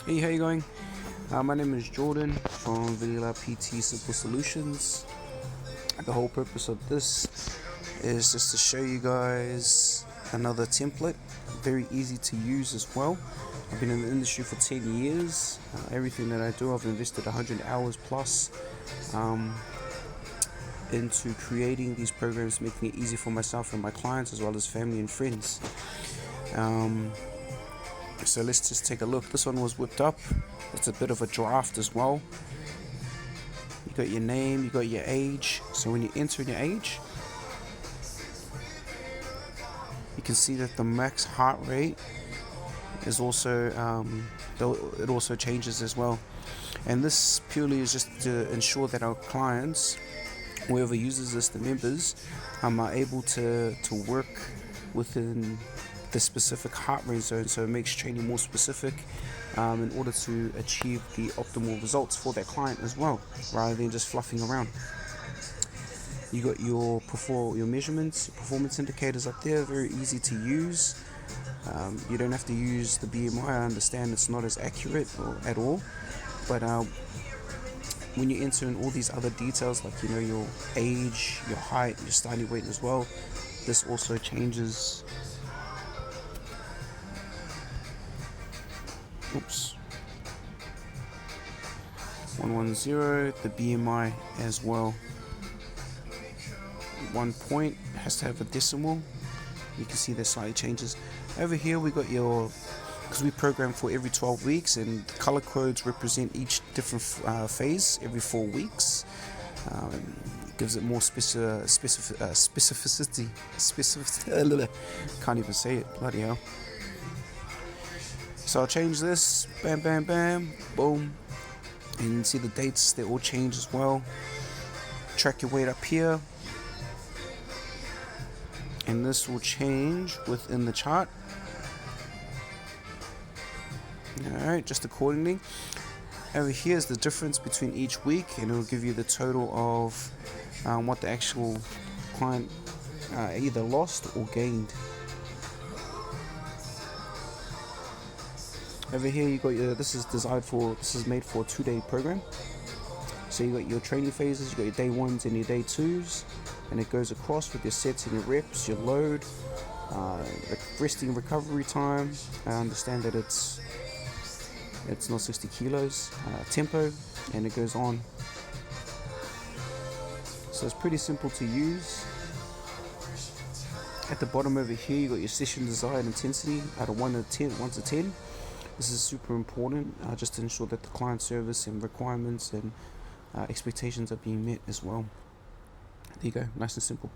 Hey, how you going? My name is Jordan from Video Lab PT Simple Solutions. The whole purpose of this is just to show you guys another template, very easy to use as well. I've been in the industry for 10 years. Everything that I do, I've invested 100 hours plus into creating these programs, making it easy for myself and my clients as well as family and friends. So let's just take a look. This one was whipped up. It's a bit of a draft as well. You got your name, you got your age. So when you enter your age, you can see that the max heart rate is also it also changes as well. And this purely is just to ensure that our clients, whoever uses this, the members, are able to work within the specific heart rate zone, so it makes training more specific in order to achieve the optimal results for that client as well, rather than just fluffing around. You got your measurements, your performance indicators up there, very easy to use. You don't have to use the BMI. I understand it's not as accurate at all, but when you enter in all these other details, like your age, your height, your starting weight as well, this also changes. Oops. 110, the BMI as well. 1 point has to have a decimal. You can see there slightly changes. Over here we got because we program for every 12 weeks, and the color codes represent each different phase every 4 weeks. Gives it more specificity. Can't even say it, bloody hell. So I'll change this, bam, bam, bam, boom. And you can see the dates, they all change as well. Track your weight up here. And this will change within the chart. Alright, just accordingly. Over here is the difference between each week, and it will give you the total of what the actual client either lost or gained. Over here you got this is made for a 2-day program. So you got your training phases, you got your day 1s and your day 2s, and it goes across with your sets and your reps, your load, resting recovery time. I understand that it's not 60 kilos, tempo, and it goes on. So it's pretty simple to use. At the bottom over here you got your session desired intensity out of 1 to 10. This is super important, just to ensure that the client service and requirements and expectations are being met as well. There you go, nice and simple.